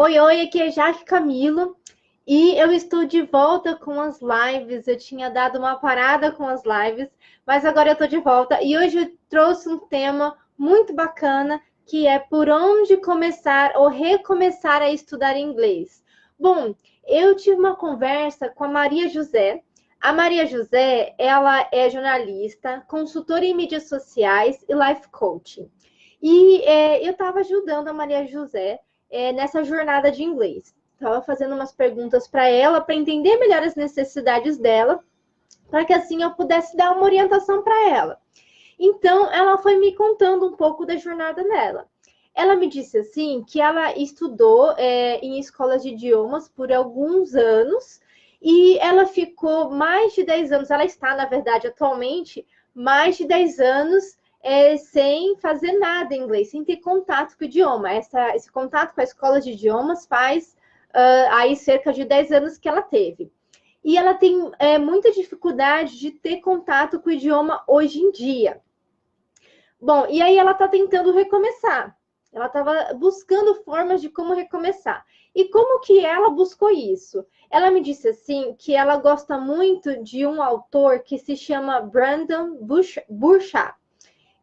Oi, oi, aqui é Jaque Camilo e eu estou de volta com as lives. Eu tinha dado uma parada com as lives, mas agora eu estou de volta e hoje eu trouxe um tema muito bacana que é por onde começar ou recomeçar a estudar inglês. Bom, eu tive uma conversa com a Maria José. A Maria José, ela é jornalista, consultora em mídias sociais e life coaching. E eu estava ajudando a Maria José nessa jornada de inglês. Estava fazendo umas perguntas para ela para entender melhor as necessidades dela, para que assim eu pudesse dar uma orientação para ela. Então, ela foi me contando um pouco da jornada dela. Ela me disse assim que ela estudou em escolas de idiomas por alguns anos e ela ficou mais de 10 anos. Ela está, na verdade, atualmente, mais de 10 anos sem fazer nada em inglês, sem ter contato com o idioma. Esse contato com a escola de idiomas faz aí cerca de 10 anos que ela teve. E ela tem muita dificuldade de ter contato com o idioma hoje em dia. Bom, e aí ela está tentando recomeçar. Ela estava buscando formas de como recomeçar. E como que ela buscou isso? Ela me disse assim que ela gosta muito de um autor que se chama Brandon Burchard.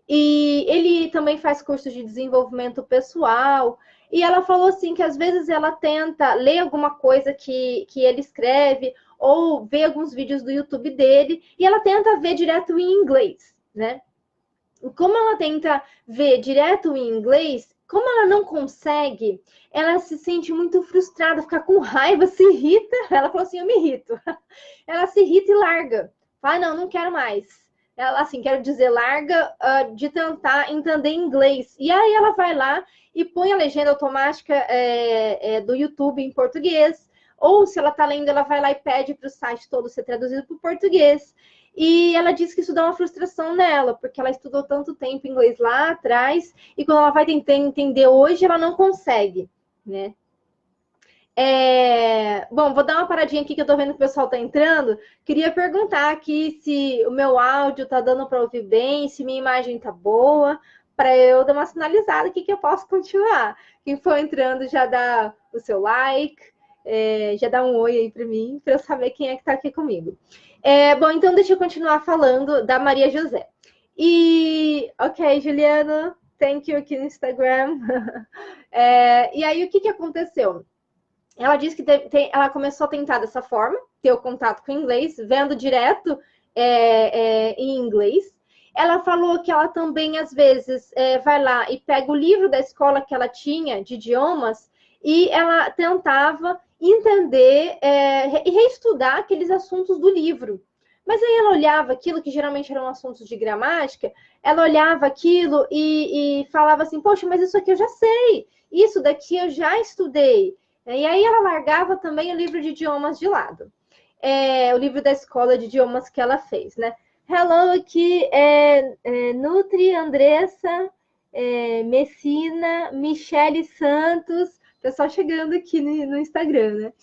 E ele também faz cursos de desenvolvimento pessoal. E ela falou assim que às vezes ela tenta ler alguma coisa que ele escreve ou ver alguns vídeos do YouTube dele e ela tenta ver direto em inglês, né? Como ela tenta ver direto em inglês, como ela não consegue, ela se sente muito frustrada, fica com raiva, se irrita. Ela falou assim: eu me irrito. Ela se irrita e larga. Fala, não, não quero mais. Ela, assim, quero dizer, larga de tentar entender inglês. E aí ela vai lá e põe a legenda automática do YouTube em português. Ou se ela está lendo, ela vai lá e pede para o site todo ser traduzido para o português. E ela diz que isso dá uma frustração nela, porque ela estudou tanto tempo inglês lá atrás, e quando ela vai tentar entender hoje, ela não consegue, né? Bom, vou dar uma paradinha aqui que eu tô vendo que o pessoal tá entrando. Queria perguntar aqui se o meu áudio tá dando para ouvir bem, se minha imagem tá boa, para eu dar uma sinalizada aqui que eu posso continuar. Quem for entrando já dá o seu like, já dá um oi aí para mim, para eu saber quem é que tá aqui comigo. Bom, então deixa eu continuar falando da Maria José. E, ok, Juliana, thank you aqui no Instagram. E aí, o que aconteceu? Ela disse que ela começou a tentar dessa forma, ter o contato com o inglês, vendo direto em inglês. Ela falou que ela também, às vezes, vai lá e pega o livro da escola que ela tinha de idiomas e ela tentava entender e reestudar aqueles assuntos do livro. Mas aí ela olhava aquilo que geralmente eram assuntos de gramática, ela olhava aquilo e falava assim, poxa, mas isso aqui eu já sei, isso daqui eu já estudei. E aí ela largava também o livro de idiomas de lado. O livro da escola de idiomas que ela fez, né? Hello, aqui Nutri, Andressa, Messina, Michele Santos, pessoal chegando aqui no Instagram, né?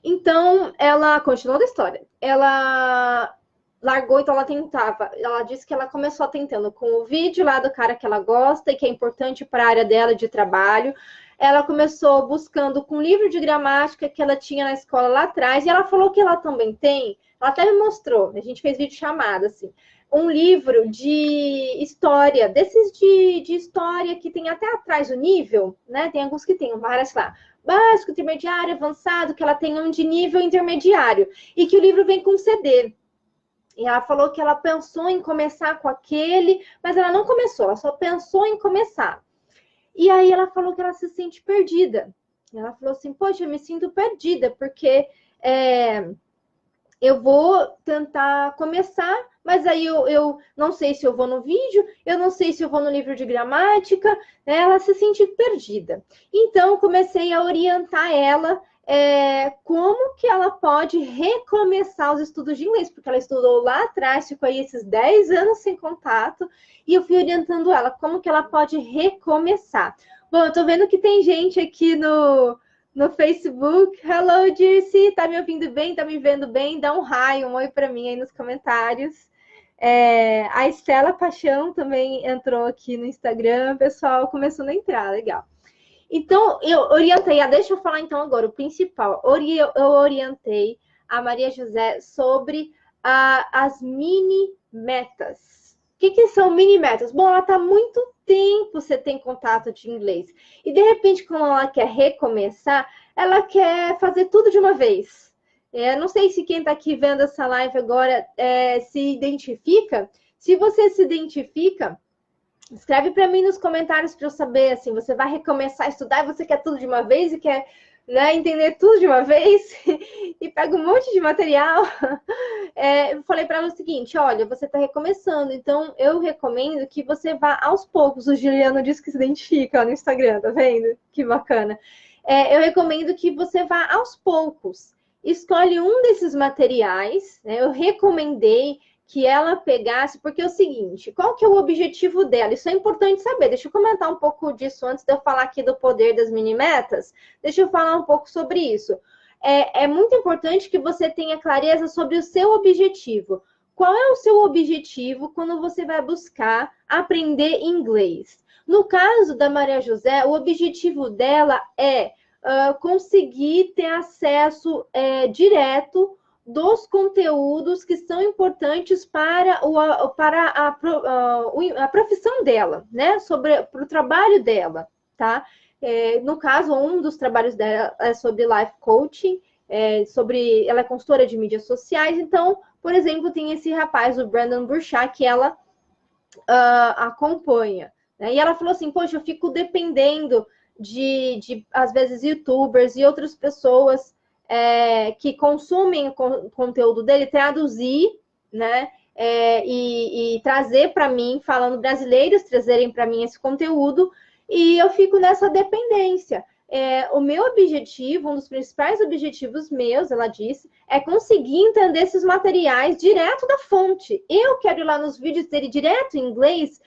Então, ela continuou da história. Ela largou, então ela tentava. Ela disse que ela começou tentando com o vídeo lá do cara que ela gosta e que é importante para a área dela de trabalho. Ela começou buscando com um livro de gramática que ela tinha na escola lá atrás. E ela falou que ela também tem. Ela até me mostrou, a gente fez vídeo chamada, assim. Um livro de história, desses de história que tem até atrás o nível, né? Tem alguns que tem, várias lá básico, intermediário, avançado, que ela tenha um de nível intermediário e que o livro vem com CD. E ela falou que ela pensou em começar com aquele, mas ela não começou, ela só pensou em começar. E aí ela falou que ela se sente perdida. Ela falou assim, poxa, eu me sinto perdida, porque eu vou tentar começar, mas aí eu não sei se eu vou no vídeo, eu não sei se eu vou no livro de gramática, né? Ela se sente perdida. Então, comecei a orientar ela como que ela pode recomeçar os estudos de inglês, porque ela estudou lá atrás, ficou aí esses 10 anos sem contato, e eu fui orientando ela como que ela pode recomeçar. Bom, eu tô vendo que tem gente aqui no Facebook. Hello, Dirce. Tá me ouvindo bem? Tá me vendo bem? Dá um raio, um oi para mim aí nos comentários. A Estela Paixão também entrou aqui no Instagram. Pessoal, começando a entrar, legal. Então, eu orientei, deixa eu falar então agora o principal. Eu orientei a Maria José sobre as mini metas. O que são mini metas? Bom, ela está há muito tempo você tem contato de inglês. E de repente, quando ela quer recomeçar, ela quer fazer tudo de uma vez. Não sei se quem está aqui vendo essa live agora se identifica. Se você se identifica, escreve para mim nos comentários para eu saber, assim, você vai recomeçar a estudar e você quer tudo de uma vez e quer, né, entender tudo de uma vez e pega um monte de material. Eu falei para ela o seguinte, olha, você está recomeçando, então eu recomendo que você vá aos poucos. O Juliano disse que se identifica no Instagram, tá vendo? Que bacana. Eu recomendo que você vá aos poucos. Escolhe um desses materiais, né? Eu recomendei que ela pegasse, porque é o seguinte, qual que é o objetivo dela? Isso é importante saber. Deixa eu comentar um pouco disso antes de eu falar aqui do poder das mini-metas. Deixa eu falar um pouco sobre isso. É muito importante que você tenha clareza sobre o seu objetivo. Qual é o seu objetivo quando você vai buscar aprender inglês? No caso da Maria José, o objetivo dela é conseguir ter acesso direto dos conteúdos que são importantes para a profissão dela, né? Para o trabalho dela, tá? No caso, um dos trabalhos dela é sobre life coaching, ela é consultora de mídias sociais. Então, por exemplo, tem esse rapaz, o Brandon Burchard, que ela acompanha, né? E ela falou assim, poxa, eu fico dependendo de às vezes, youtubers e outras pessoas que consumem o conteúdo dele, traduzir, né? E trazer para mim, falando brasileiros, trazerem para mim esse conteúdo, e eu fico nessa dependência. O meu objetivo, um dos principais objetivos meus, ela disse, é conseguir entender esses materiais direto da fonte. Eu quero ir lá nos vídeos dele direto em inglês,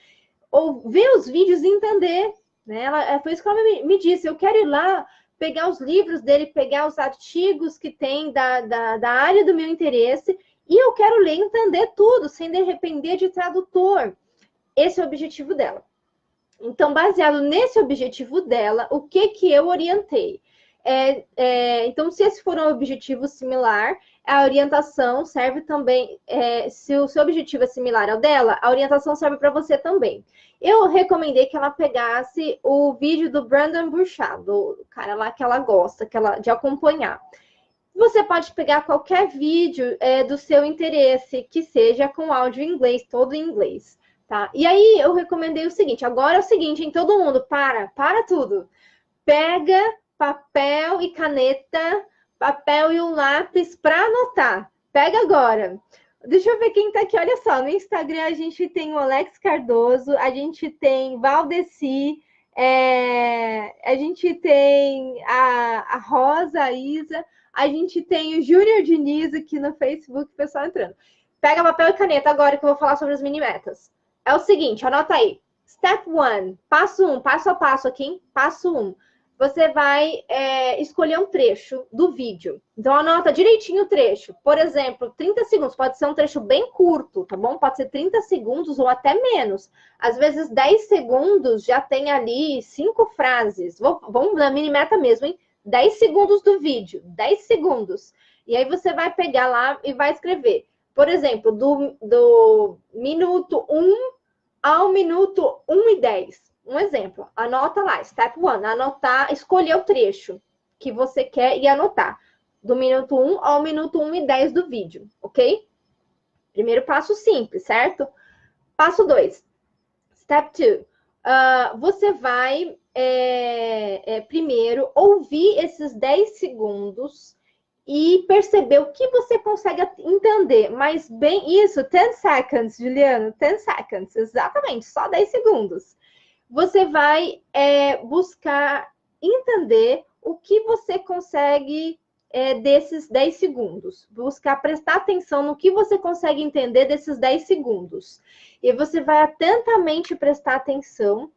ou ver os vídeos e entender. Né? Foi isso que ela me disse, eu quero ir lá, pegar os livros dele, pegar os artigos que tem da área do meu interesse, e eu quero ler e entender tudo, sem depender de tradutor. Esse é o objetivo dela. Então, baseado nesse objetivo dela, o que eu orientei? Então, se esse for um objetivo similar, a orientação serve também, se o seu objetivo é similar ao dela, a orientação serve para você também. Eu recomendei que ela pegasse o vídeo do Brandon Burchard, do cara lá que ela gosta de acompanhar. Você pode pegar qualquer vídeo do seu interesse, que seja com áudio em inglês, todo em inglês. Tá? E aí eu recomendei o seguinte, agora é o seguinte, em todo mundo, para tudo. Pega papel e caneta, papel e um lápis para anotar. Pega agora. Deixa eu ver quem tá aqui, olha só, no Instagram a gente tem o Alex Cardoso, a gente tem Valdeci, a gente tem a Rosa, a Isa, a gente tem o Júnior Diniz aqui no Facebook, o pessoal entrando. Pega papel e caneta agora que eu vou falar sobre as mini-metas. É o seguinte, anota aí. Step 1, passo 1, passo a passo aqui, hein? Passo 1. Você vai escolher um trecho do vídeo. Então, anota direitinho o trecho. Por exemplo, 30 segundos. Pode ser um trecho bem curto, tá bom? Pode ser 30 segundos ou até menos. Às vezes, 10 segundos já tem ali 5 frases. Vamos na mini-meta mesmo, hein? 10 segundos do vídeo. 10 segundos. E aí, você vai pegar lá e vai escrever. Por exemplo, do minuto 1 ao minuto 1 e 10. Um exemplo, anota lá, step 1, anotar, escolher o trecho que você quer e anotar. Do minuto 1 ao minuto 1 e 10 do vídeo, ok? Primeiro passo simples, certo? Passo 2, step 2. Você vai primeiro ouvir esses 10 segundos e perceber o que você consegue entender. Mas bem isso, 10 seconds, Juliano, 10 seconds, exatamente, só 10 segundos. Você vai buscar entender o que você consegue desses 10 segundos. Buscar prestar atenção no que você consegue entender desses 10 segundos. E você vai atentamente prestar atenção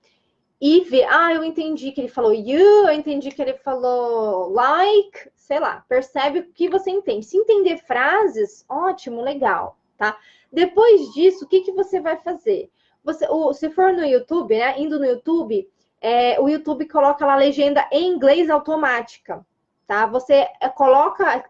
e ver, eu entendi que ele falou you, eu entendi que ele falou like, sei lá, percebe o que você entende. Se entender frases, ótimo, legal, tá? Depois disso, o que você vai fazer? Se for no YouTube, né, indo no YouTube, o YouTube coloca lá a legenda em inglês automática, tá? Você coloca,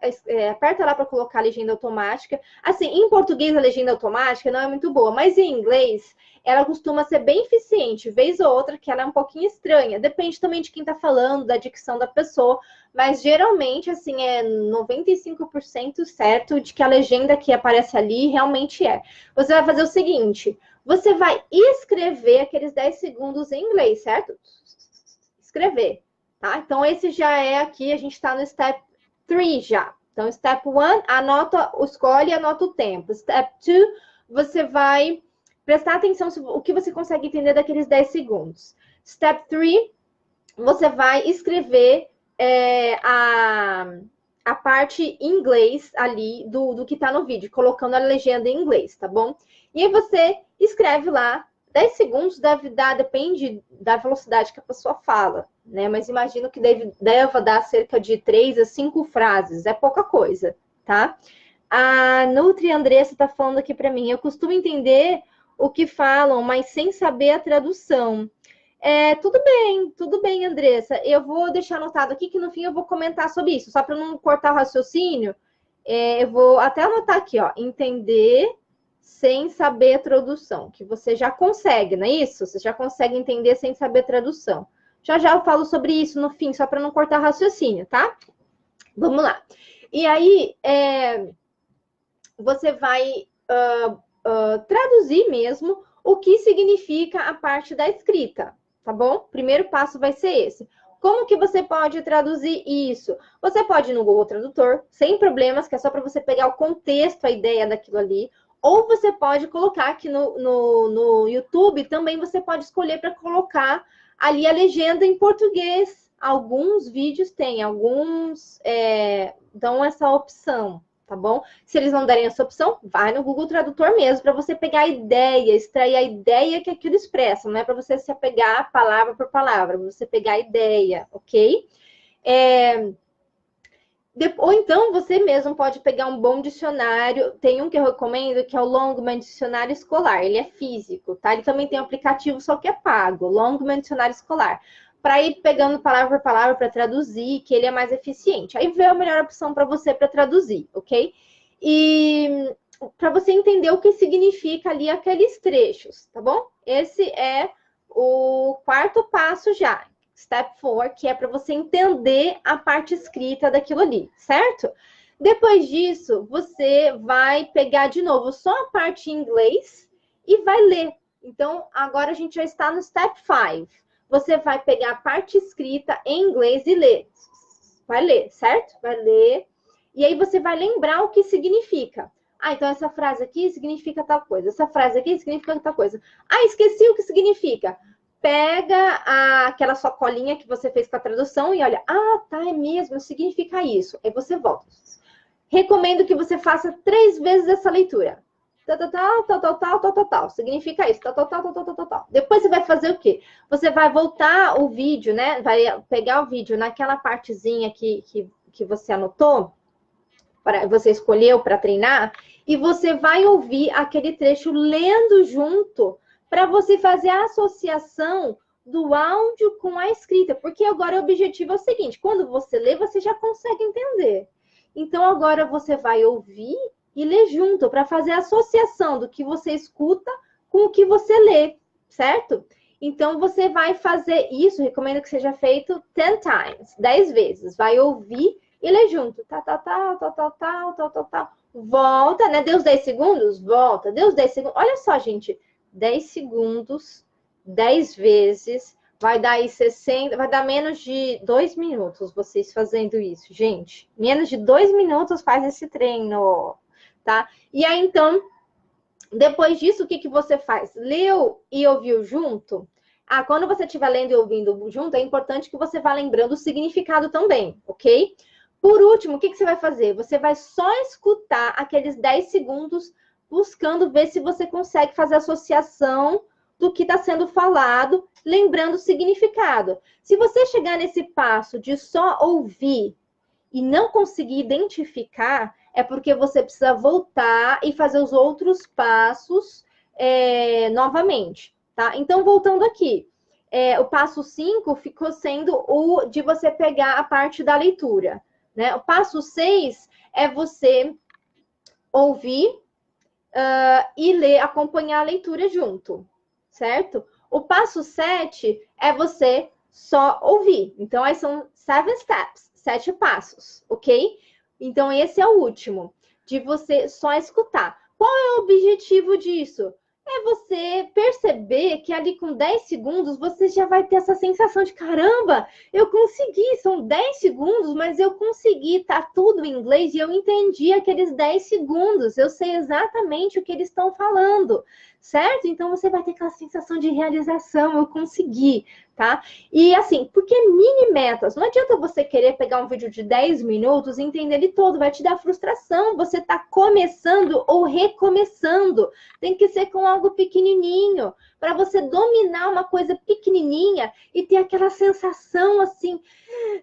aperta lá para colocar a legenda automática. Assim, em português a legenda automática não é muito boa, mas em inglês ela costuma ser bem eficiente, vez ou outra que ela é um pouquinho estranha. Depende também de quem tá falando, da dicção da pessoa, mas geralmente, assim, é 95% certo de que a legenda que aparece ali realmente é. Você vai fazer o seguinte, você vai escrever aqueles 10 segundos em inglês, certo? Escrever, tá? Então, esse já é aqui, a gente está no step 3 já. Então, step 1, anota, escolhe e anota o tempo. Step 2, você vai prestar atenção o que você consegue entender daqueles 10 segundos. Step 3, você vai escrever a parte em inglês ali do que está no vídeo, colocando a legenda em inglês, tá bom? E aí você escreve lá, 10 segundos depende da velocidade que a pessoa fala, né? Mas imagino que deva dar cerca de 3 a 5 frases, é pouca coisa, tá? A Nutri Andressa está falando aqui para mim, eu costumo entender o que falam, mas sem saber a tradução. Tudo bem, Andressa. Eu vou deixar anotado aqui que no fim eu vou comentar sobre isso, só para não cortar o raciocínio. Eu vou até anotar aqui, ó, entender sem saber a tradução, que você já consegue, não é isso? Você já consegue entender sem saber a tradução. Já eu falo sobre isso no fim, só para não cortar o raciocínio, tá? Vamos lá. E aí, você vai traduzir mesmo o que significa a parte da escrita, tá bom? Primeiro passo vai ser esse. Como que você pode traduzir isso? Você pode ir no Google Tradutor, sem problemas, que é só para você pegar o contexto, a ideia daquilo ali. Ou você pode colocar aqui no YouTube, também você pode escolher para colocar ali a legenda em português. Alguns vídeos têm, alguns dão essa opção, tá bom? Se eles não derem essa opção, vai no Google Tradutor mesmo, para você pegar a ideia, extrair a ideia que aquilo expressa. Não é para você se apegar palavra por palavra, para você pegar a ideia, ok? Ou então, você mesmo pode pegar um bom dicionário. Tem um que eu recomendo, que é o Longman Dicionário Escolar. Ele é físico, tá? Ele também tem um aplicativo, só que é pago. Longman Dicionário Escolar. Para ir pegando palavra por palavra para traduzir, que ele é mais eficiente. Aí vê a melhor opção para você para traduzir, ok? E para você entender o que significa ali aqueles trechos, tá bom? Esse é o quarto passo já. Step 4, que é para você entender a parte escrita daquilo ali, certo? Depois disso, você vai pegar de novo só a parte em inglês e vai ler. Então, agora a gente já está no Step 5. Você vai pegar a parte escrita em inglês e ler. Vai ler, certo? Vai ler. E aí você vai lembrar o que significa. Então essa frase aqui significa tal coisa. Essa frase aqui significa tal coisa. Esqueci o que significa. Pega aquela sua colinha que você fez com a tradução e olha, tá, é mesmo, significa isso. Aí você volta. Recomendo que você faça 3 vezes essa leitura. Tal. Significa isso. Tal. Depois você vai fazer o quê? Você vai voltar o vídeo, né? Vai pegar o vídeo naquela partezinha que você anotou, você escolheu para treinar, e você vai ouvir aquele trecho lendo junto, para você fazer a associação do áudio com a escrita. Porque agora o objetivo é o seguinte, quando você lê, você já consegue entender. Então, agora você vai ouvir e ler junto, para fazer a associação do que você escuta com o que você lê, certo? Então, você vai fazer isso, recomendo que seja feito 10 times, 10 vezes. Vai ouvir e ler junto. Tal. Volta, né? Deu os 10 segundos? Volta. Deu os 10 segundos. Olha só, gente. 10 segundos, 10 vezes, vai dar aí 60, vai dar menos de 2 minutos vocês fazendo isso, gente. Menos de 2 minutos faz esse treino, tá? E aí, então, depois disso, o que você faz? Leu e ouviu junto? Quando você estiver lendo e ouvindo junto, é importante que você vá lembrando o significado também, ok? Por último, o que você vai fazer? Você vai só escutar aqueles 10 segundos buscando ver se você consegue fazer associação do que está sendo falado, lembrando o significado. Se você chegar nesse passo de só ouvir e não conseguir identificar, é porque você precisa voltar e fazer os outros passos novamente, tá? Então, voltando aqui. o passo 5 ficou sendo o de você pegar a parte da leitura, né? O passo 6 é você ouvir e ler, acompanhar a leitura junto, certo? O passo 7 é você só ouvir. Então, aí são 7 steps, 7 passos, ok? Então, esse é o último, de você só escutar. Qual é o objetivo disso? É você perceber que ali com 10 segundos você já vai ter essa sensação de caramba, eu consegui, são 10 segundos, mas eu consegui, tá tudo em inglês e eu entendi aqueles 10 segundos, eu sei exatamente o que eles estão falando, certo? Então você vai ter aquela sensação de realização, eu consegui, tá? E assim, porque mini metas, não adianta você querer pegar um vídeo de 10 minutos e entender ele todo, vai te dar frustração, você tá começando ou recomeçando, tem que ser com algo pequenininho, para você dominar uma coisa pequenininha e ter aquela sensação assim,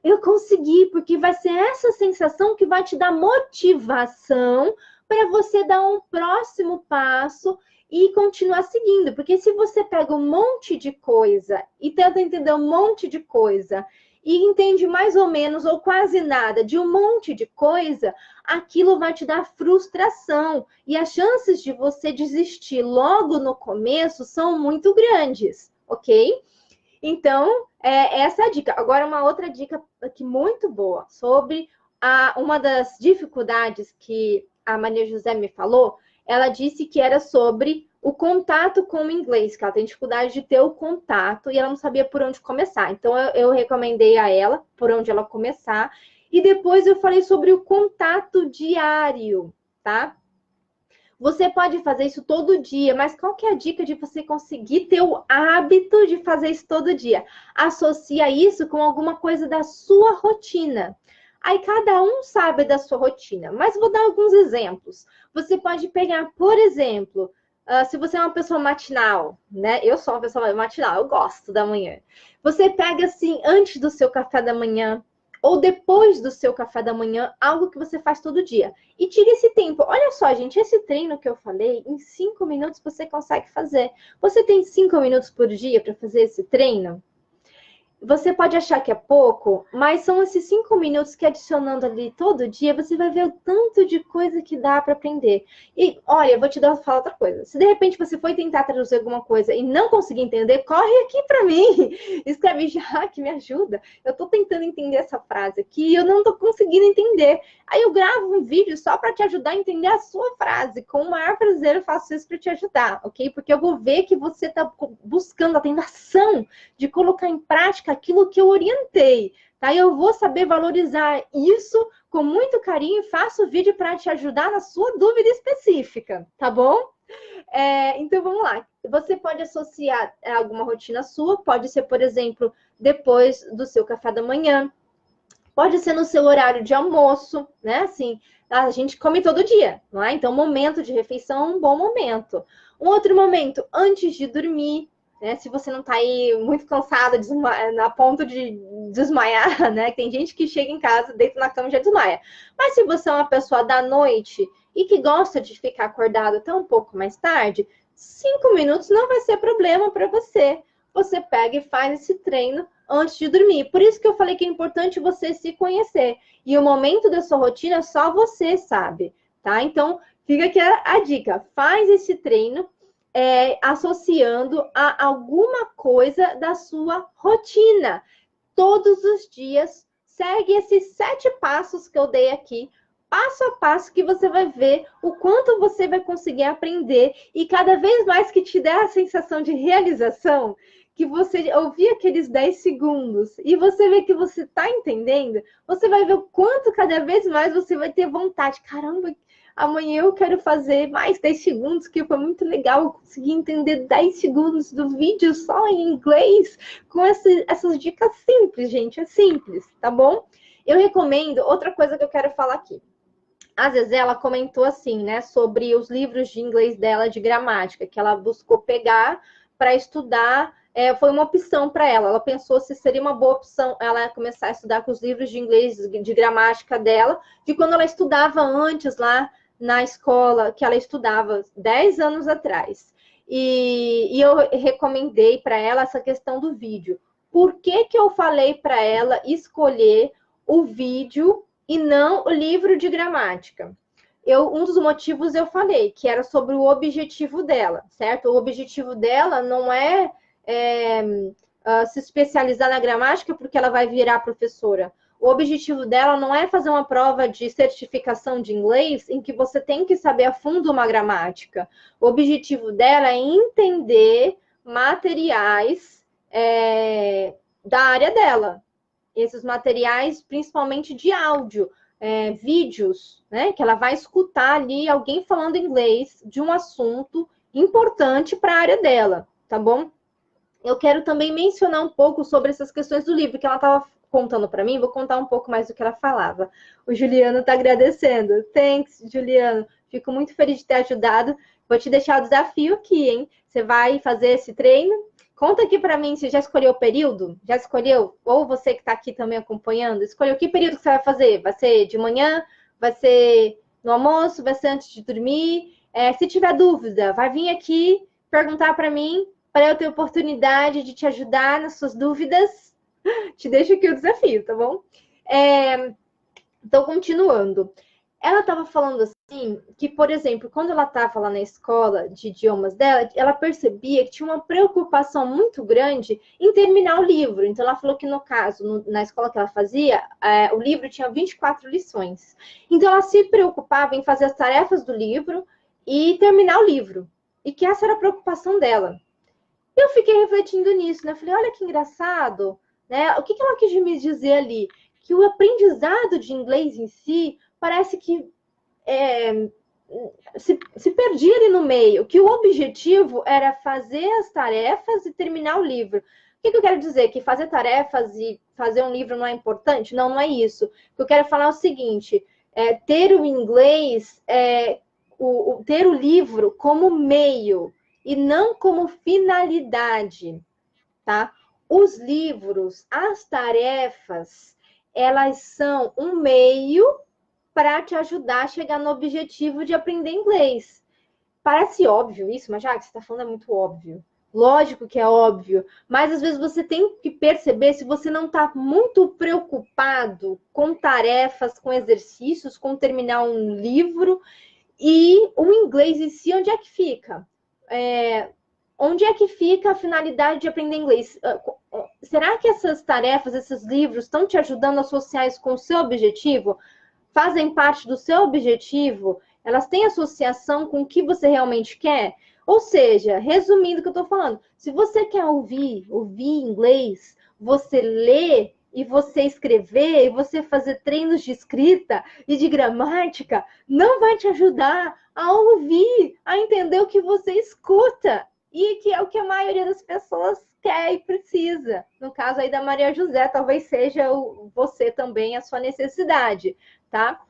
eu consegui, porque vai ser essa sensação que vai te dar motivação para você dar um próximo passo e continuar seguindo. Porque se você pega um monte de coisa e tenta entender um monte de coisa e entende mais ou menos ou quase nada de um monte de coisa, aquilo vai te dar frustração. E as chances de você desistir logo no começo são muito grandes, ok? Então, essa é a dica. Agora, uma outra dica aqui muito boa sobre uma das dificuldades que a Maria José me falou. Ela disse que era sobre o contato com o inglês, que ela tem dificuldade de ter o contato e ela não sabia por onde começar. Então, eu recomendei a ela por onde ela começar. E depois eu falei sobre o contato diário, tá? Você pode fazer isso todo dia, mas qual que é a dica de você conseguir ter o hábito de fazer isso todo dia? Associa isso com alguma coisa da sua rotina. Aí cada um sabe da sua rotina, mas vou dar alguns exemplos. Você pode pegar, por exemplo, se você é uma pessoa matinal, né? Eu sou uma pessoa matinal, eu gosto da manhã. Você pega assim, antes do seu café da manhã, ou depois do seu café da manhã, algo que você faz todo dia. E tire esse tempo. Olha só, gente, esse treino que eu falei, em 5 minutos você consegue fazer. Você tem 5 minutos por dia para fazer esse treino? Você pode achar que é pouco, mas são esses 5 minutos que adicionando ali todo dia, você vai ver o tanto de coisa que dá para aprender. E olha, eu vou te falar outra coisa. Se de repente você foi tentar traduzir alguma coisa e não conseguir entender, corre aqui para mim. Escreve já que me ajuda. Eu estou tentando entender essa frase aqui e eu não estou conseguindo entender. Aí eu gravo um vídeo só para te ajudar a entender a sua frase. Com o maior prazer eu faço isso para te ajudar, ok? Porque eu vou ver que você está buscando a tentação de colocar em prática aquilo que eu orientei, tá? Eu vou saber valorizar isso com muito carinho e faço vídeo para te ajudar na sua dúvida específica, tá bom? Então, vamos lá. Você pode associar alguma rotina sua, pode ser, por exemplo, depois do seu café da manhã, pode ser no seu horário de almoço, né? Assim, a gente come todo dia, não é? Então, momento de refeição é um bom momento. Um outro momento, antes de dormir, né? Se você não está aí muito cansada, na ponto de desmaiar, né? Tem gente que chega em casa, deita na cama e já desmaia. Mas se você é uma pessoa da noite e que gosta de ficar acordado até um pouco mais tarde, 5 minutos não vai ser problema para você. Você pega e faz esse treino antes de dormir. Por isso que eu falei que é importante você se conhecer. E o momento da sua rotina só você sabe, tá? Então, fica aqui a dica. Faz esse treino associando a alguma coisa da sua rotina. Todos os dias, segue esses 7 passos que eu dei aqui, passo a passo, que você vai ver o quanto você vai conseguir aprender. E cada vez mais que te der a sensação de realização, que você ouvir aqueles 10 segundos e você vê que você está entendendo, você vai ver o quanto cada vez mais você vai ter vontade. Caramba, amanhã eu quero fazer mais 10 segundos, que foi muito legal. Eu consegui entender 10 segundos do vídeo só em inglês, com essas dicas simples, gente. É simples, tá bom? Eu recomendo, outra coisa que eu quero falar aqui. A Zezé, ela comentou assim, né, sobre os livros de inglês dela de gramática, que ela buscou pegar para estudar. Foi uma opção para ela. Ela pensou se seria uma boa opção ela começar a estudar com os livros de inglês de gramática dela, de quando ela estudava antes lá na escola, que ela estudava 10 anos atrás. e eu recomendei para ela essa questão do vídeo. Por que que eu falei para ela escolher o vídeo e não o livro de gramática? Um dos motivos eu falei, que era sobre o objetivo dela, certo? O objetivo dela não é, se especializar na gramática porque ela vai virar professora. O objetivo dela não é fazer uma prova de certificação de inglês em que você tem que saber a fundo uma gramática. O objetivo dela é entender materiais da área dela. Esses materiais, principalmente de áudio, vídeos, né? Que ela vai escutar ali alguém falando inglês de um assunto importante para a área dela, tá bom? Eu quero também mencionar um pouco sobre essas questões do livro que ela estava contando para mim. Vou contar um pouco mais do que ela falava. O Juliano está agradecendo. Thanks, Juliano. Fico muito feliz de ter ajudado. Vou te deixar o desafio aqui, hein? Você vai fazer esse treino. Conta aqui para mim se já escolheu o período. Já escolheu? Ou você que está aqui também acompanhando, escolheu que período que você vai fazer? Vai ser de manhã? Vai ser no almoço? Vai ser antes de dormir? Se tiver dúvida, vai vir aqui perguntar para mim, para eu ter oportunidade de te ajudar nas suas dúvidas. Te deixo aqui o desafio, tá bom? Então, continuando. Ela estava falando assim, que, por exemplo, quando ela estava lá na escola de idiomas dela, ela percebia que tinha uma preocupação muito grande em terminar o livro. Então, ela falou que, no caso, na escola que ela fazia, o livro tinha 24 lições. Então, ela se preocupava em fazer as tarefas do livro e terminar o livro. E que essa era a preocupação dela. Eu fiquei refletindo nisso, né? Eu falei, olha que engraçado, né? O que ela quis me dizer ali? Que o aprendizado de inglês em si parece que se perdia ali no meio, que o objetivo era fazer as tarefas e terminar o livro. O que eu quero dizer? Que fazer tarefas e fazer um livro não é importante? Não, não é isso. O que eu quero falar é o seguinte, ter o inglês, ter o livro como meio, e não como finalidade, tá? Os livros, as tarefas, elas são um meio para te ajudar a chegar no objetivo de aprender inglês. Parece óbvio isso, mas já que você está falando é muito óbvio. Lógico que é óbvio, mas às vezes você tem que perceber se você não está muito preocupado com tarefas, com exercícios, com terminar um livro, e o inglês em si, onde é que fica? Onde é que fica a finalidade de aprender inglês? Será que essas tarefas, esses livros, estão te ajudando a associar isso com o seu objetivo? Fazem parte do seu objetivo? Elas têm associação com o que você realmente quer? Ou seja, resumindo o que eu estou falando, se você quer ouvir inglês, você lê e você escrever, e você fazer treinos de escrita e de gramática, não vai te ajudar a ouvir, a entender o que você escuta. E que é o que a maioria das pessoas quer e precisa. No caso aí da Maria José, talvez seja você também a sua necessidade, tá?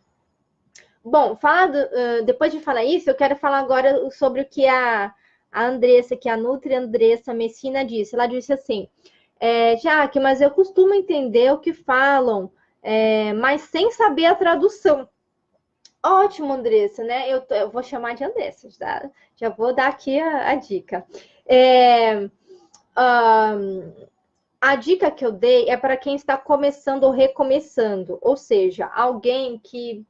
Bom, depois de falar isso, eu quero falar agora sobre o que a Andressa, que é a Nutri Andressa Messina disse. Ela disse assim, Jaque, mas eu costumo entender o que falam, mas sem saber a tradução. Ótimo, Andressa, né? Eu vou chamar de Andressa, tá? Já vou dar aqui a dica. A dica que eu dei é para quem está começando ou recomeçando, ou seja, alguém que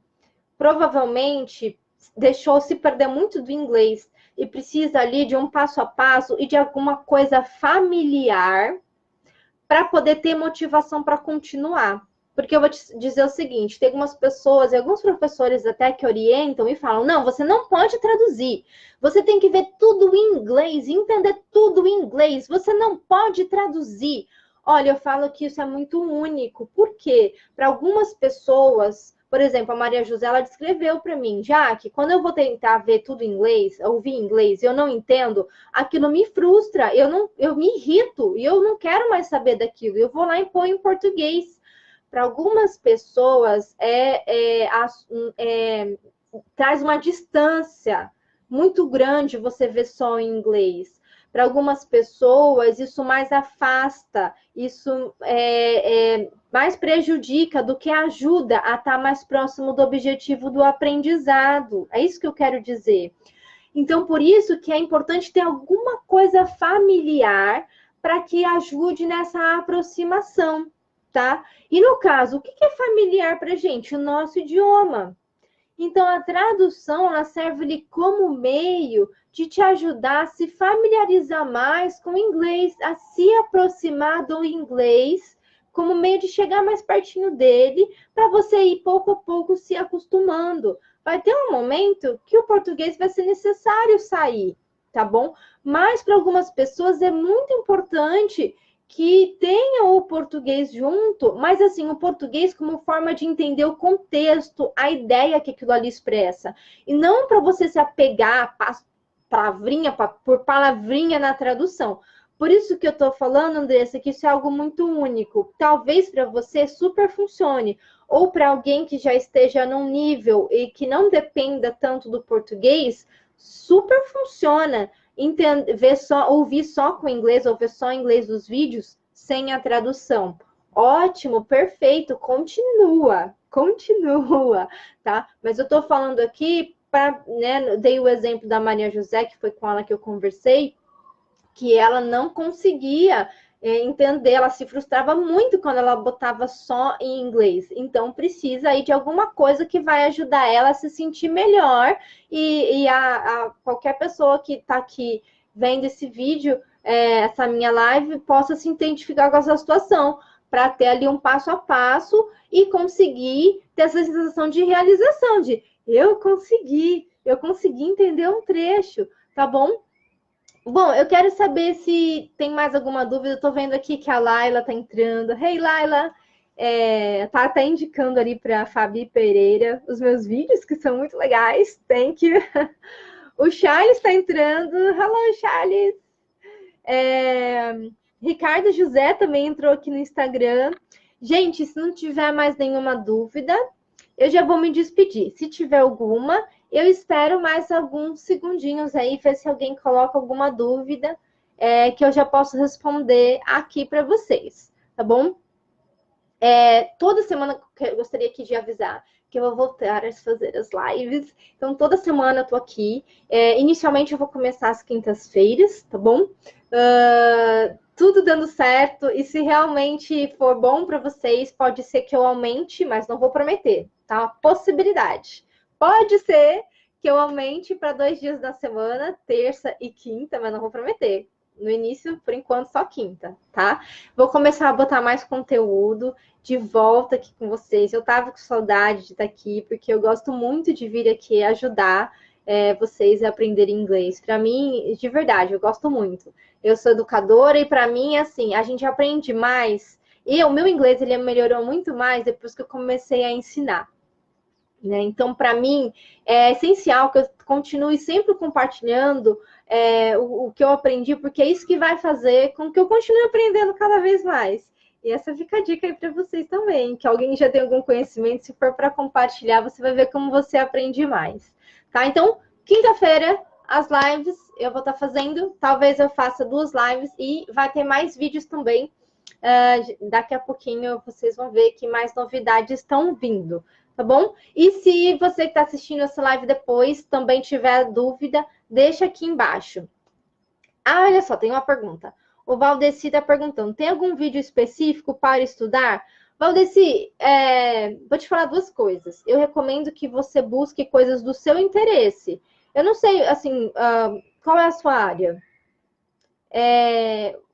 provavelmente deixou se perder muito do inglês e precisa ali de um passo a passo e de alguma coisa familiar para poder ter motivação para continuar. Porque eu vou te dizer o seguinte, tem algumas pessoas e alguns professores até que orientam e falam, não, você não pode traduzir. Você tem que ver tudo em inglês, entender tudo em inglês. Você não pode traduzir. Olha, eu falo que isso é muito único. Por quê? Para algumas pessoas, por exemplo, a Maria José, ela descreveu para mim, Jaque, quando eu vou tentar ver tudo em inglês, ouvir em inglês, e eu não entendo, aquilo me frustra, eu me irrito, e eu não quero mais saber daquilo. Eu vou lá e põe em português. Para algumas pessoas, traz uma distância muito grande você ver só em inglês. Para algumas pessoas, isso mais afasta, isso mais prejudica do que ajuda a estar mais próximo do objetivo do aprendizado. É isso que eu quero dizer. Então, por isso que é importante ter alguma coisa familiar para que ajude nessa aproximação, tá? E no caso, o que é familiar para a gente? O nosso idioma. Então, a tradução ela serve como meio de te ajudar a se familiarizar mais com o inglês, a se aproximar do inglês, como meio de chegar mais pertinho dele, para você ir pouco a pouco se acostumando. Vai ter um momento que o português vai ser necessário sair, tá bom? Mas para algumas pessoas é muito importante que tenha o português junto, mas assim, o português como forma de entender o contexto, a ideia que aquilo ali expressa. E não para você se apegar por palavrinha na tradução. Por isso que eu estou falando, Andressa, que isso é algo muito único. Talvez para você super funcione, ou para alguém que já esteja num nível e que não dependa tanto do português, super funciona. Ouvir só com inglês, ou ver só em inglês dos vídeos, sem a tradução. Ótimo, perfeito, continua, tá? Mas eu tô falando aqui, né, dei o exemplo da Maria José, que foi com ela que eu conversei, que ela não conseguia entender, ela se frustrava muito quando ela botava só em inglês. Então, precisa aí de alguma coisa que vai ajudar ela a se sentir melhor e a qualquer pessoa que está aqui vendo esse vídeo, essa minha live, possa se identificar com essa situação, para ter ali um passo a passo e conseguir ter essa sensação de realização, de eu consegui entender um trecho, tá bom? Bom, eu quero saber se tem mais alguma dúvida. Eu tô vendo aqui que a Laila tá entrando. Hey, Laila! Tá até indicando ali para a Fabi Pereira os meus vídeos, que são muito legais. Thank you. O Charles está entrando. Hello, Charles! Ricardo José também entrou aqui no Instagram. Gente, se não tiver mais nenhuma dúvida, eu já vou me despedir. Se tiver alguma, eu espero mais alguns segundinhos aí, ver se alguém coloca alguma dúvida que eu já posso responder aqui para vocês, tá bom? Toda semana eu gostaria aqui de avisar que eu vou voltar a fazer as lives. Então, toda semana eu tô aqui. Inicialmente, eu vou começar às quintas-feiras, tá bom? Tudo dando certo. E se realmente for bom para vocês, pode ser que eu aumente, mas não vou prometer, tá? Uma possibilidade. Pode ser que eu aumente para 2 dias da semana, terça e quinta, mas não vou prometer. No início, por enquanto, só quinta, tá? Vou começar a botar mais conteúdo de volta aqui com vocês. Eu tava com saudade de estar aqui, porque eu gosto muito de vir aqui ajudar vocês a aprenderem inglês. Para mim, de verdade, eu gosto muito. Eu sou educadora e para mim, assim, a gente aprende mais. E o meu inglês, ele melhorou muito mais depois que eu comecei a ensinar. Né? Então, para mim, é essencial que eu continue sempre compartilhando o que eu aprendi, porque é isso que vai fazer com que eu continue aprendendo cada vez mais. E essa fica a dica aí para vocês também, que alguém já tem algum conhecimento, se for para compartilhar, você vai ver como você aprende mais. Tá? Então, quinta-feira, as lives eu vou estar fazendo, talvez eu faça 2 lives e vai ter mais vídeos também. Daqui a pouquinho vocês vão ver que mais novidades estão vindo. Tá bom? E se você que está assistindo essa live depois também tiver dúvida, deixa aqui embaixo. Olha só, tem uma pergunta. O Valdeci está perguntando, tem algum vídeo específico para estudar? Valdeci, vou te falar 2 coisas. Eu recomendo que você busque coisas do seu interesse. Eu não sei, assim, qual é a sua área?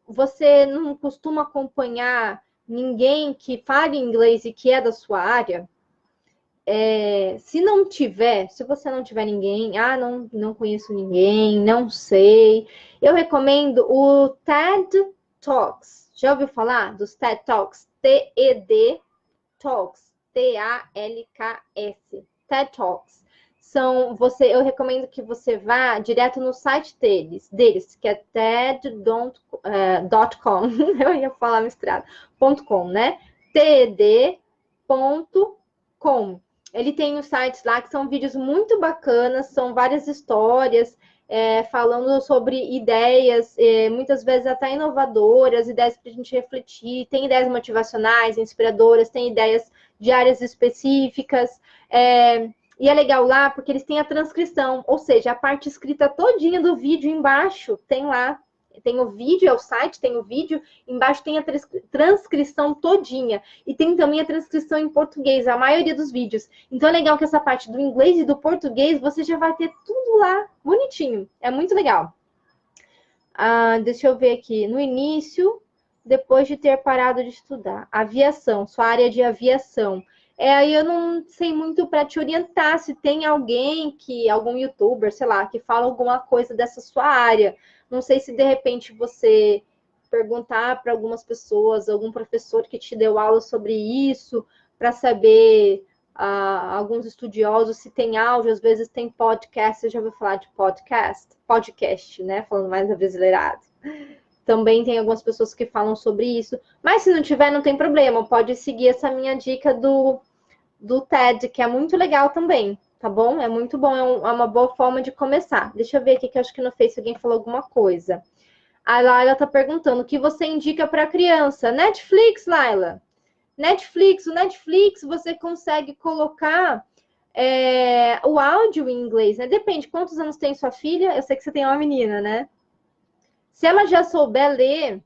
Você não costuma acompanhar ninguém que fale inglês e que é da sua área? Se você não tiver ninguém, não conheço ninguém, não sei, eu recomendo o TED Talks. Já ouviu falar dos TED Talks? TED Talks, T-A-L-K-S, TED Talks. Eu recomendo que você vá direto no site deles, que é TED.com. Eu ia falar misturado, .com, né? TED.com. Ele tem os sites lá que são vídeos muito bacanas, são várias histórias falando sobre ideias, muitas vezes até inovadoras, ideias para a gente refletir. Tem ideias motivacionais, inspiradoras, tem ideias de áreas específicas. E é legal lá porque eles têm a transcrição, ou seja, a parte escrita todinha do vídeo embaixo tem lá. Tem o vídeo, é o site, tem o vídeo, embaixo tem a transcrição todinha. E tem também a transcrição em português, a maioria dos vídeos. Então é legal que essa parte do inglês e do português, você já vai ter tudo lá, bonitinho. É muito legal. Deixa eu ver aqui. No início, depois de ter parado de estudar. Aviação, sua área de aviação. Aí eu não sei muito para te orientar se tem alguém algum youtuber, sei lá, que fala alguma coisa dessa sua área. Não sei se de repente você perguntar para algumas pessoas, algum professor que te deu aula sobre isso, para saber alguns estudiosos se tem áudio, às vezes tem podcast, você já ouviu falar de podcast, né? Falando mais abrasileirado. Também tem algumas pessoas que falam sobre isso, mas se não tiver, não tem problema, pode seguir essa minha dica do TED, que é muito legal também. Tá bom? É muito bom, é uma boa forma de começar. Deixa eu ver aqui, que eu acho que no Face alguém falou alguma coisa. A Laila tá perguntando, o que você indica para criança? Netflix, Laila. O Netflix você consegue colocar o áudio em inglês, né? Depende, quantos anos tem sua filha? Eu sei que você tem uma menina, né? Se ela já souber ler,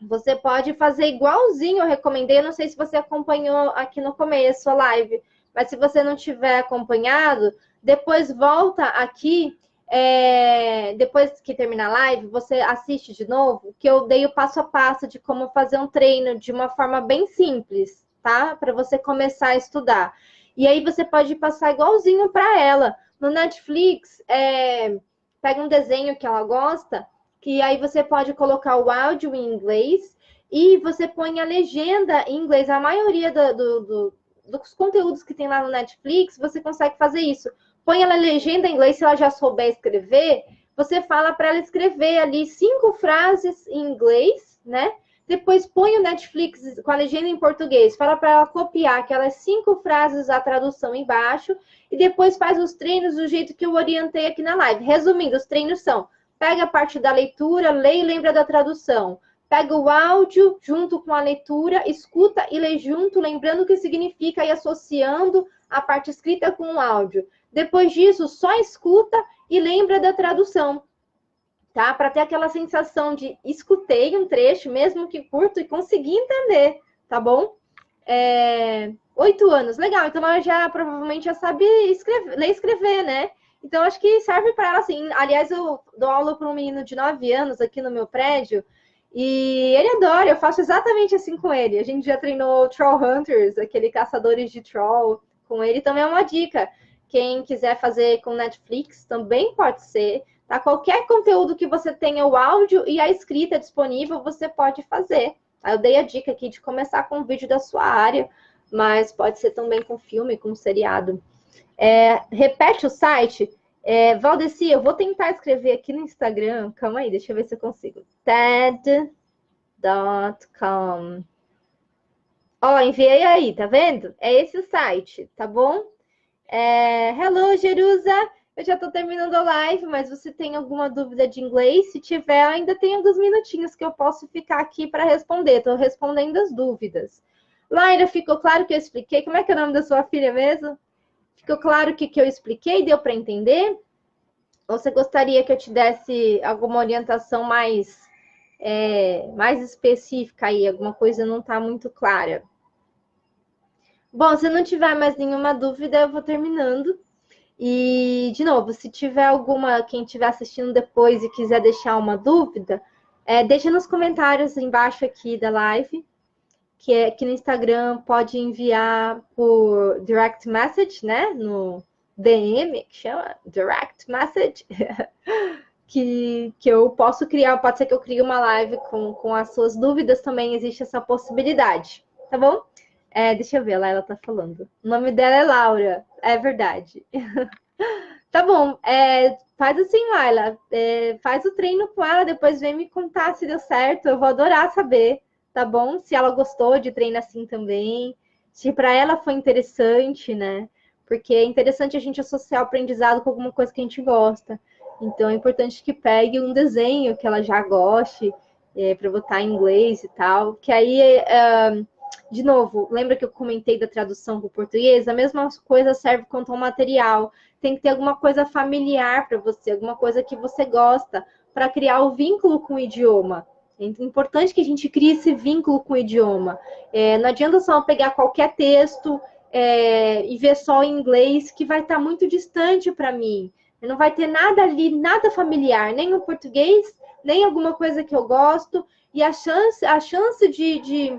você pode fazer igualzinho eu recomendei. Eu não sei se você acompanhou aqui no começo a live, mas se você não tiver acompanhado, depois volta aqui, depois que terminar a live, você assiste de novo, que eu dei o passo a passo de como fazer um treino de uma forma bem simples, tá? Para você começar a estudar. E aí você pode passar igualzinho para ela. No Netflix, pega um desenho que ela gosta, que aí você pode colocar o áudio em inglês e você põe a legenda em inglês. A maioria dos conteúdos que tem lá no Netflix, você consegue fazer isso. Põe a legenda em inglês, se ela já souber escrever, você fala para ela escrever ali 5 frases em inglês, né? Depois põe o Netflix com a legenda em português, fala para ela copiar aquelas 5 frases, a tradução embaixo, e depois faz os treinos do jeito que eu orientei aqui na live. Resumindo, os treinos são: pega a parte da leitura, lê e lembra da tradução. Pega o áudio junto com a leitura, escuta e lê junto, lembrando o que significa e associando a parte escrita com o áudio. Depois disso, só escuta e lembra da tradução, tá? Para ter aquela sensação de escutei um trecho, mesmo que curto, e consegui entender, tá bom? 8 anos, legal. Então ela já provavelmente já sabe ler e escrever, né? Então acho que serve para ela, assim. Aliás, eu dou aula para um menino de 9 anos aqui no meu prédio. E ele adora, eu faço exatamente assim com ele. A gente já treinou Troll Hunters, aquele caçadores de troll, com ele. Também é uma dica. Quem quiser fazer com Netflix também pode ser. Tá? Qualquer conteúdo que você tenha o áudio e a escrita disponível, você pode fazer. Eu dei a dica aqui de começar com um vídeo da sua área, mas pode ser também com filme, com seriado. Repete o site. Valdeci, eu vou tentar escrever aqui no Instagram. Calma aí, deixa eu ver se eu consigo. TED.com. Enviei aí, tá vendo? É esse o site, tá bom? Hello, Jerusa. Eu já tô terminando a live, mas você tem alguma dúvida de inglês? Se tiver, ainda tem alguns minutinhos que eu posso ficar aqui para responder. Tô respondendo as dúvidas. Laira, ficou claro que eu expliquei? Como é que é o nome da sua filha mesmo? Ficou claro o que eu expliquei? Deu para entender? Ou você gostaria que eu te desse alguma orientação mais específica aí? Alguma coisa não está muito clara? Bom, se não tiver mais nenhuma dúvida, eu vou terminando. E, de novo, se tiver quem estiver assistindo depois e quiser deixar uma dúvida, deixa nos comentários embaixo aqui da live, que no Instagram pode enviar por direct message, né? No DM, que chama direct message, que eu posso criar, pode ser que eu crie uma live com as suas dúvidas também, existe essa possibilidade, tá bom? Deixa eu ver, lá ela tá falando. O nome dela é Laura, é verdade. Tá bom, faz assim, Laila, faz o treino com ela, depois vem me contar se deu certo, eu vou adorar saber, tá bom? Se ela gostou de treino assim também, se para ela foi interessante, né? Porque é interessante a gente associar o aprendizado com alguma coisa que a gente gosta. Então é importante que pegue um desenho que ela já goste, para botar em inglês e tal, que aí De novo, lembra que eu comentei da tradução para o português? A mesma coisa serve quanto ao material. Tem que ter alguma coisa familiar para você, alguma coisa que você gosta, para criar o vínculo com o idioma. É importante que a gente crie esse vínculo com o idioma. Não adianta só pegar qualquer texto e ver só em inglês, que vai estar muito distante para mim. Não vai ter nada ali, nada familiar, nem o português, nem alguma coisa que eu gosto. E a chance de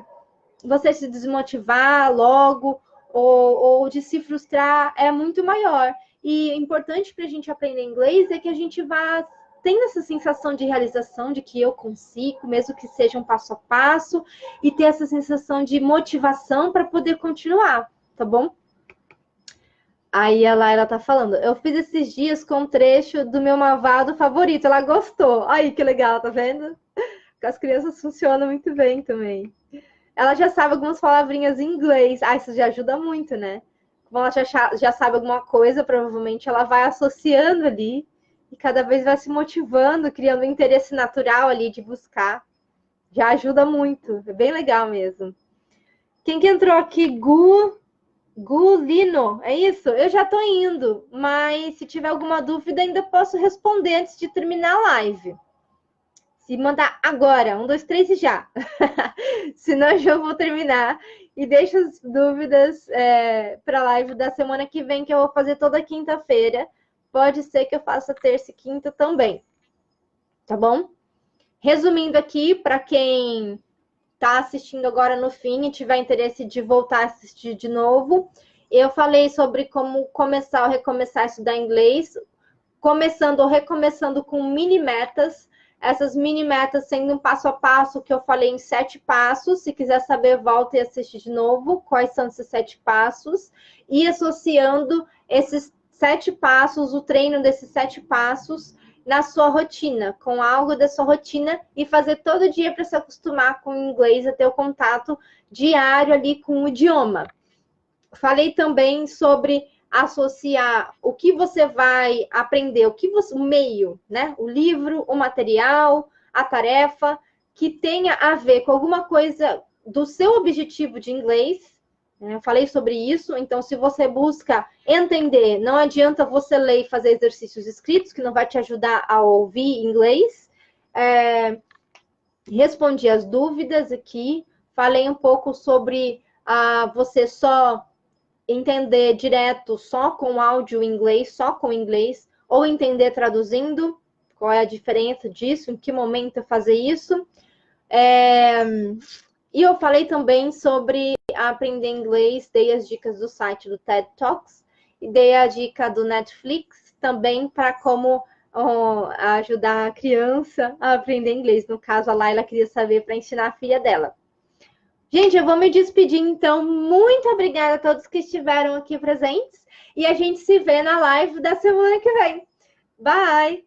você se desmotivar logo ou de se frustrar é muito maior. E importante para a gente aprender inglês é que a gente vá tendo essa sensação de realização, de que eu consigo, mesmo que seja um passo a passo, e ter essa sensação de motivação para poder continuar, tá bom? Aí a Laila tá falando, eu fiz esses dias com um trecho do meu malvado favorito, ela gostou. Aí, que legal, tá vendo? As crianças funcionam muito bem também. Ela já sabe algumas palavrinhas em inglês. Ah, isso já ajuda muito, né? Como ela já sabe alguma coisa, provavelmente ela vai associando ali e cada vez vai se motivando, criando um interesse natural ali de buscar. Já ajuda muito. É bem legal mesmo. Quem que entrou aqui? Gulino, é isso? Eu já tô indo, mas se tiver alguma dúvida ainda posso responder antes de terminar a live. Se mandar agora, 1, 2, 3 e já. Senão eu já vou terminar. E deixa as dúvidas para a live da semana que vem, que eu vou fazer toda quinta-feira. Pode ser que eu faça terça e quinta também. Tá bom? Resumindo aqui, para quem está assistindo agora no fim e tiver interesse de voltar a assistir de novo, eu falei sobre como começar ou recomeçar a estudar inglês, começando ou recomeçando com mini metas. Essas mini metas sendo um passo a passo que eu falei em 7 passos. Se quiser saber, volta e assiste de novo quais são esses 7 passos. E associando esses 7 passos, o treino desses 7 passos na sua rotina, com algo da sua rotina e fazer todo dia para se acostumar com o inglês, a ter o contato diário ali com o idioma. Falei também sobre associar o que você vai aprender, o meio, né? O livro, o material, a tarefa, que tenha a ver com alguma coisa do seu objetivo de inglês. Eu falei sobre isso, então se você busca entender, não adianta você ler e fazer exercícios escritos, que não vai te ajudar a ouvir inglês. Respondi as dúvidas aqui, falei um pouco sobre você só entender direto só com áudio em inglês, só com inglês, ou entender traduzindo, qual é a diferença disso, em que momento fazer isso. E eu falei também sobre aprender inglês, dei as dicas do site do TED Talks, e dei a dica do Netflix também para como ajudar a criança a aprender inglês. No caso, a Laila queria saber para ensinar a filha dela. Gente, eu vou me despedir, então. Muito obrigada a todos que estiveram aqui presentes. E a gente se vê na live da semana que vem. Bye!